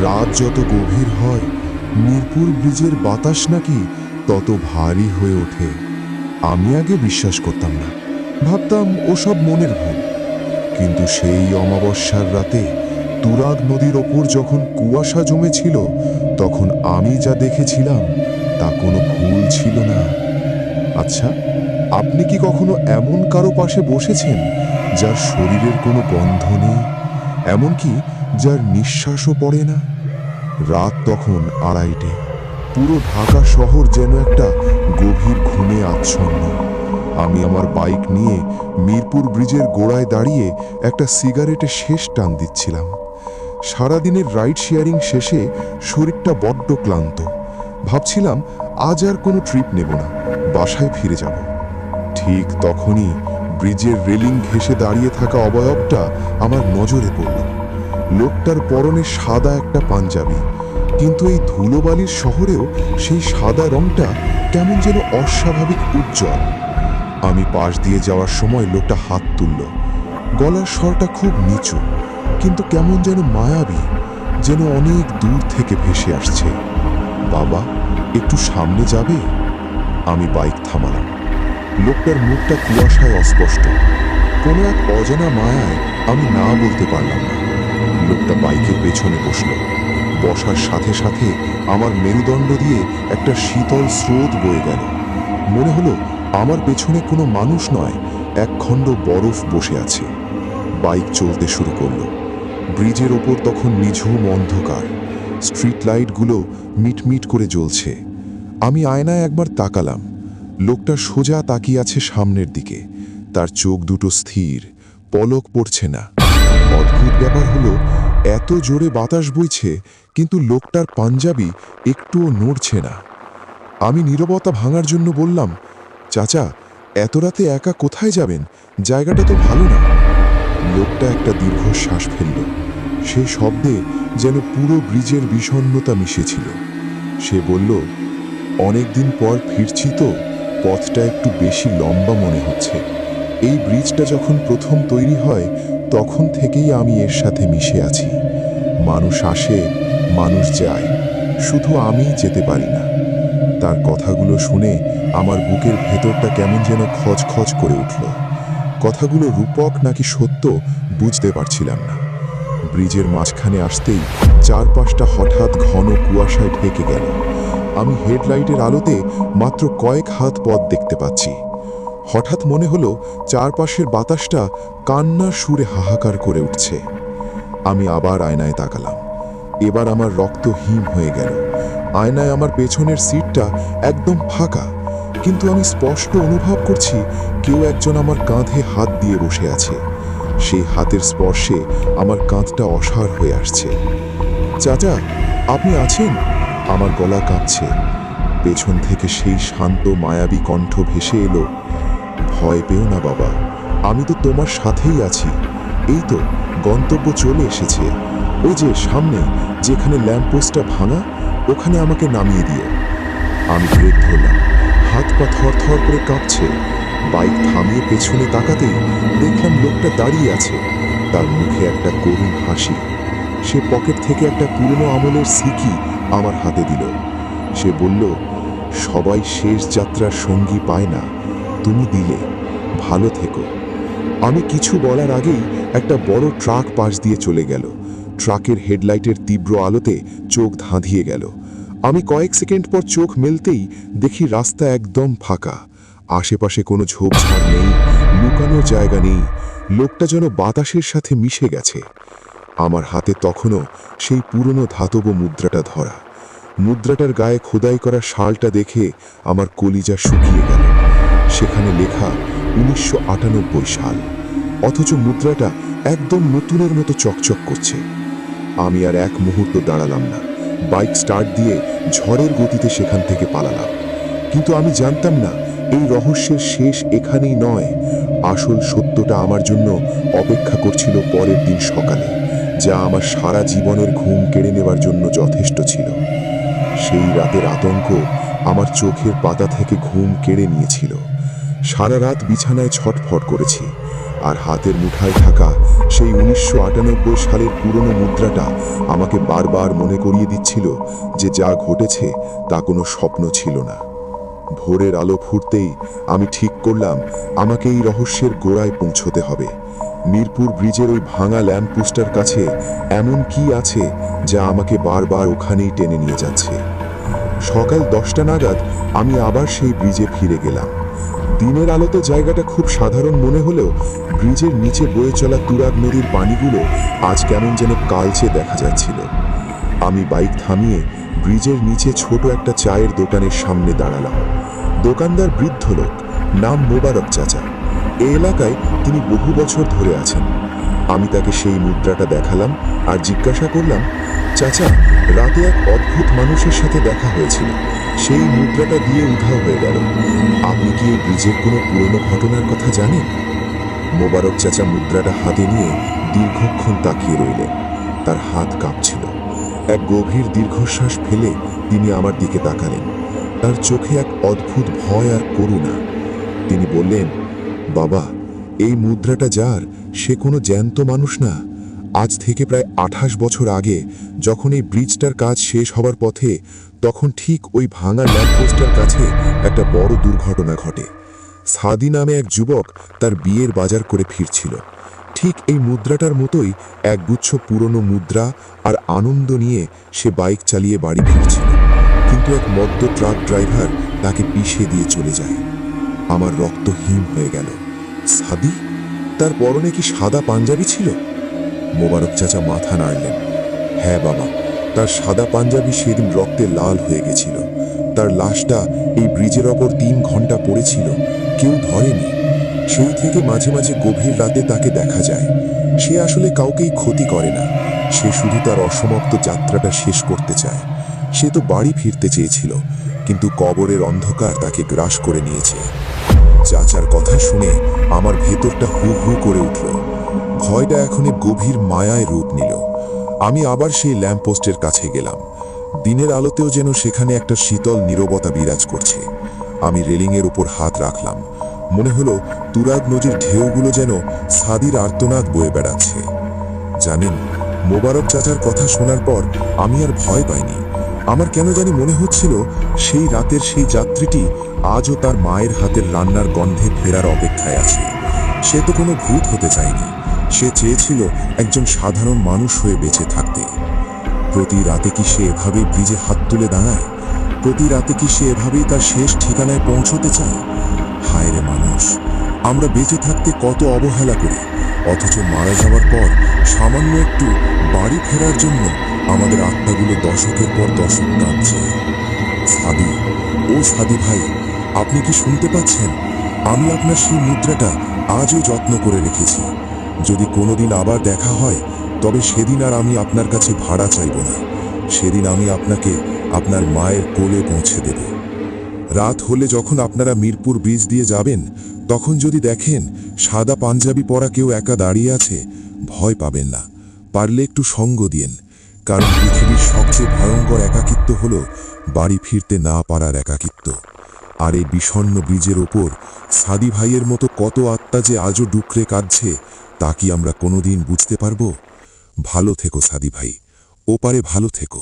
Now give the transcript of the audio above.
রাত যত গভীর হয় মিরপুর ব্রিজের বাতাস নাকি তত ভারী হয়ে ওঠে। আমি আগে বিশ্বাস করতাম না, ভাবতাম ওসব মনের ভুল। কিন্তু সেই অমাবস্যার রাতে তুরাগ নদীর ওপর যখন কুয়াশা জমেছিল, তখন আমি যা দেখেছিলাম তা কোনো ভুল ছিল না। আচ্ছা, আপনি কি কখনো এমন কারো পাশে বসেছেন যার শরীরের কোনো গন্ধ নেই, এমনকি যার নিঃশ্বাসও পড়ে না? রাত তখন 2:30। পুরো ঢাকা শহর যেন একটা গভীর ঘুমে আচ্ছন্ন। আমি আমার বাইক নিয়ে মিরপুর ব্রিজের গোড়ায় দাঁড়িয়ে একটা সিগারেটে শেষ টান দিচ্ছিলাম। সারাদিনের রাইড শেয়ারিং শেষে শরীরটা বড্ড ক্লান্ত। ভাবছিলাম আজ আর কোনো ট্রিপ নেব না, বাসায় ফিরে যাব। ঠিক তখনই ব্রিজের রেলিং ঘেঁষে দাঁড়িয়ে থাকা অবয়বটা আমার নজরে পড়ল। লোকটার পরনে সাদা একটা পাঞ্জাবি, কিন্তু এই ধুলোবালির শহরেও সেই সাদা রংটা কেমন যেন অস্বাভাবিক উজ্জ্বল। আমি পাশ দিয়ে যাওয়ার সময় লোকটা হাত তুলল। গলার স্বরটা খুব নিচু, কিন্তু কেমন যেন মায়াবী, যেন অনেক দূর থেকে ভেসে আসছে। বাবা, একটু সামনে যাবে? আমি বাইক থামালাম। লোকটার মুখটা কুয়াশায় অস্পষ্ট। কোনো এক অজানা মায়ায় আমি না বলতে পারলাম না। লোকটা বাইকের পেছনে বসল। বসার সাথে সাথে আমার মেরুদণ্ড দিয়ে একটা শীতল স্রোত বয়ে গেল। মনে হলো আমার পেছনে কোনো মানুষ নয়, এক খণ্ড বরফ বসে আছে। বাইক চলতে শুরু করলো। ব্রিজের ওপর তখন নিঝুম অন্ধকার। স্ট্রিট লাইটগুলো মিটমিট করে জ্বলছে। আমি আয়নায় একবার তাকালাম। লোকটা সোজা তাকিয়ে আছে সামনের দিকে। তার চোখ দুটো স্থির, পলক পড়ছে না। অদ্ভুত ব্যাপার হলো, এত জোরে বাতাস বইছে, কিন্তু লোকটার পাঞ্জাবি একটুও নড়ছে না। আমি নীরবতা ভাঙার জন্য বললাম, চাচা, এত রাতে একা কোথায় যাবেন? জায়গাটা তো ভালো না। লোকটা একটা দীর্ঘশ্বাস ফেলল। সেই শব্দে যেন পুরো ব্রিজের বিষণ্ণতা মিশেছিল। সে বলল, অনেকদিন পর ফিরছি তো, পথটা একটু বেশি লম্বা মনে হচ্ছে। এই ব্রিজটা যখন প্রথম তৈরি হয় তখন থেকেই আমি এর সাথে মিশে আছি। মানুষ আসে, মানুষ যায়, শুধু আমিই যেতে পারি না। তার কথাগুলো শুনে আমার বুকের ভেতরটা কেমন যেন খচখচ করে উঠল। কথাগুলো রূপক নাকি সত্য বুঝতে পারছিলাম না। ব্রিজের মাঝখানে আসতেই চারপাশটা হঠাৎ ঘন কুয়াশায় ঢেকে গেল। আমি হেডলাইটের আলোতে মাত্র কয়েক হাত পথ দেখতে পাচ্ছি। হঠাৎ মনে হলো চারপাশের বাতাসটা কান্নার সুরে হাহাকার করে উঠছে। আমি আবার আয়নায় তাকালাম। এবার আমার রক্ত হিম হয়ে গেল। আয়নায় আমার পেছনের সিটটা একদম ফাঁকা, কিন্তু আমি স্পষ্ট অনুভব করছি কেউ একজন আমার কাঁধে হাত দিয়ে বসে আছে। সেই হাতের স্পর্শে আমার কাঁধটা অসাড় হয়ে আসছে। চাচা, আপনি আছেন? আমার গলা কাঁপছে। পেছন থেকে সেই শান্ত মায়াবী কণ্ঠ ভেসে এলো, ভয় পেও না বাবা, আমি তো তোমার সাথেই আছি। এই তো গন্তব্য চলে এসেছে। ওই যে সামনে যেখানে ল্যাম্পপোস্টটা ভাঙা, ওখানে আমাকে নামিয়ে দিও। আমি ব্রেক ধরলাম। হাত পা থরথর করে কাঁপছে। বাইক থামিয়ে পেছনে তাকাতেই দেখলাম লোকটা দাঁড়িয়ে আছে। তার মুখে একটা করুণ হাসি। সে পকেট থেকে একটা পুরনো আমলের সিকি আমার হাতে দিল। সে বলল, সবাই শেষ যাত্রার সঙ্গী পায় না, তুমি দিলে, ভালো থেকো। আমি কিছু বলার আগেই একটা বড় ট্রাক পাশ দিয়ে চলে গেল। ট্রাকের হেডলাইটের তীব্র আলোতে চোখ ধাঁধিয়ে গেল। আমি কয়েক সেকেন্ড পর চোখ মেলতেই দেখি রাস্তা একদম ফাঁকা। আশেপাশে কোনো ঝোপঝাড় নেই, লুকানোর জায়গা নেই। লোকটা যেন বাতাসের সাথে মিশে গেছে। আমার হাতে তখনও সেই পুরনো ধাতব মুদ্রাটা ধরা। মুদ্রাটার গায়ে খোদাই করা শালটা দেখে আমার কলিজা শুকিয়ে গেল। সেখানে লেখা 1998 সাল, অথচ মুদ্রাটা একদম নতুনের মতো চকচক করছে। আমি আর এক মুহূর্ত দাঁড়ালাম না। বাইক স্টার্ট দিয়ে ঝড়ের গতিতে সেখান থেকে পালালাম। কিন্তু আমি জানতাম না এই রহস্যের শেষ এখানেই নয়। আসল সত্যটা আমার জন্য অপেক্ষা করছিল পরের দিন সকালে, যা আমার সারা জীবনের ঘুম কেড়ে নেবার জন্য যথেষ্ট ছিল। সেই রাতের আতঙ্ক আমার চোখের পাতা থেকে ঘুম কেড়ে নিয়েছিল। সারা রাত বিছানায় ছটফট করেছি। আর হাতের মুঠায় থাকা সেই 1998 সালের পুরনো মুদ্রাটা আমাকে বারবার মনে করিয়ে দিচ্ছিল যে যা ঘটেছে তা কোনো স্বপ্ন ছিল না। ভোরের আলো ফুটতেই আমি ঠিক করলাম আমাকে এই রহস্যের গোড়ায় পৌঁছতে হবে। মিরপুর ব্রিজের ওই ভাঙা ল্যাম্পপোস্টার কাছে এমন কি আছে যা আমাকে বারবার ওখানেই টেনে নিয়ে যাচ্ছে। সকাল 10টা নাগাদ আমি আবার সেই ব্রিজে ফিরে গেলাম। দিনের আলোতে জায়গাটা খুব সাধারণ মনে হলেও ব্রিজের নিচে বয়ে চলা তুরাগ নদীর পানিগুলো আজ কেমন যেন কালচে দেখা যাচ্ছিল। আমি বাইক থামিয়ে ব্রিজের নিচে ছোট একটা চায়ের দোকানের সামনে দাঁড়ালাম। দোকানদার বৃদ্ধ লোক, নাম মোবারক চাচা। এই এলাকায় তিনি বহু বছর ধরে আছেন। আমি তাকে সেই মুদ্রাটা দেখালাম আর জিজ্ঞাসা করলাম, চাচা, রাতে এক অদ্ভুত মানুষের সাথে দেখা হয়েছিল, সেই মুদ্রাটা দিয়ে উধাও হয়ে গেল। আপনি কি এই ব্রিজের কোনো পুরনো ঘটনার কথা জানেন? মোবারক চাচা মুদ্রাটা হাতে নিয়ে দীর্ঘক্ষণ তাকিয়ে রইলেন। তার হাত কাঁপছিল। এক গভীর দীর্ঘশ্বাস ফেলে তিনি আমার দিকে তাকালেন। তার চোখে এক অদ্ভুত ভয় আর করুণা। তিনি বললেন, বাবা, এই মুদ্রাটা যার, সে কোনো জ্যান্ত মানুষ না। আজ থেকে প্রায় 28 বছর আগে যখন এই ব্রিজটার কাজ শেষ হবার পথে, তখন ঠিক ওই ভাঙা ল্যাম্পপোস্টের কাছে একটা বড় দুর্ঘটনা ঘটে। সাদি নামে এক যুবক তার বিয়ের বাজার করে ফিরছিল। ঠিক এই মুদ্রাটার মতোই একগুচ্ছ পুরনো মুদ্রা আর আনন্দ নিয়ে সে বাইক চালিয়ে বাড়ি ফিরছিল। কিন্তু এক মদ্য ট্রাক ড্রাইভার তাকে পিষে দিয়ে চলে যায়। আমার রক্ত হিম হয়ে গেল। সাদি? তার পরনে কি সাদা পাঞ্জাবি ছিল? মোবারক চাচা মাথা নাড়লেন। হ্যাঁ বাবা, তার সাদা পাঞ্জাবি সেদিন রক্তে লাল হয়ে গেছিল। তার লাশটা এই ব্রিজের ওপর 3 ঘন্টা পড়েছিল, কেউ ধরেনি। সেই থেকে মাঝে মাঝে গভীর রাতে তাকে দেখা যায়। সে আসলে কাউকেই ক্ষতি করে না, সে শুধু তার অসমাপ্ত যাত্রাটা শেষ করতে চায়। সে তো বাড়ি ফিরতে চেয়েছিল, কিন্তু কবরের অন্ধকার তাকে গ্রাস করে নিয়েছে। চাচার কথা শুনে আমার ভেতরটা হু হু করে উঠল। ভয়টা এখন গভীর মায়ায় রূপ নিল। আমি আবার সেই ল্যাম্পপোস্টের কাছে গেলাম। দিনের আলোতেও যেন সেখানে একটা শীতল নীরবতা বিরাজ করছে। আমি রেলিংয়ের উপর হাত রাখলাম। মনে হলো তুরাগ নদীর ঢেউগুলো যেন সাদির আর্তনাদ বয়ে বেড়াচ্ছে। জানেন, মোবারক চাচার কথা শোনার পর আমি আর ভয় পাইনি। আমার কেন জানি মনে হচ্ছিল সেই রাতের সেই যাত্রীটি আজও তার মায়ের হাতের রান্নার গন্ধে ফেরার অপেক্ষায় আছে। সে তো কোনো ভূত হতে চায়নি, সে চেয়েছিল একজন সাধারণ মানুষ হয়ে বেঁচে থাকতে। প্রতি রাতে কি সে এভাবেই ব্রিজে হাত তুলে দাঁড়ায়? প্রতি রাতে কি সে এভাবেই তার শেষ ঠিকানায় পৌঁছতে চায়? হায় রে মানুষ, আমরা বেঁচে থাকতে কত অবহেলা করি, অথচ মারা যাওয়ার পর সামান্য একটু বাড়ি ফেরার জন্য আমাদের আত্মাগুলো দশকের পর দশক কাঁদছে। সাদি, ও সাদি ভাই, আপনি কি শুনতে পাচ্ছেন? আমি আপনার সেই মুদ্রাটা আজও যত্ন করে রেখেছি। যদি কোনোদিন আবার দেখা হয়, তবে সেদিন আর আমি আপনার কাছে ভাড়া চাইব না। সেদিন আমি আপনাকে আপনার মায়ের কোলে পৌঁছে দেব। রাত হলে যখন আপনারা মিরপুর ব্রিজ দিয়ে যাবেন, তখন যদি দেখেন সাদা পাঞ্জাবি পরা কেউ একা দাঁড়িয়ে আছে, ভয় পাবেন না। পারলে একটু সঙ্গ দিয়েন, কারণ পৃথিবীর সবচেয়ে ভয়ঙ্কর একাকিত্ব হলো বাড়ি ফিরতে না পারার একাকিত্ব। আর এই বিষণ্ণ ব্রিজের ওপর সাদি ভাইয়ের মতো কত আত্মা যে আজও ডুকরে কাঁদছে, তা কি আমরা কোনোদিন বুঝতে পারবো? ভালো থেকো সাদি ভাই, ওপারে ভালো থেকো।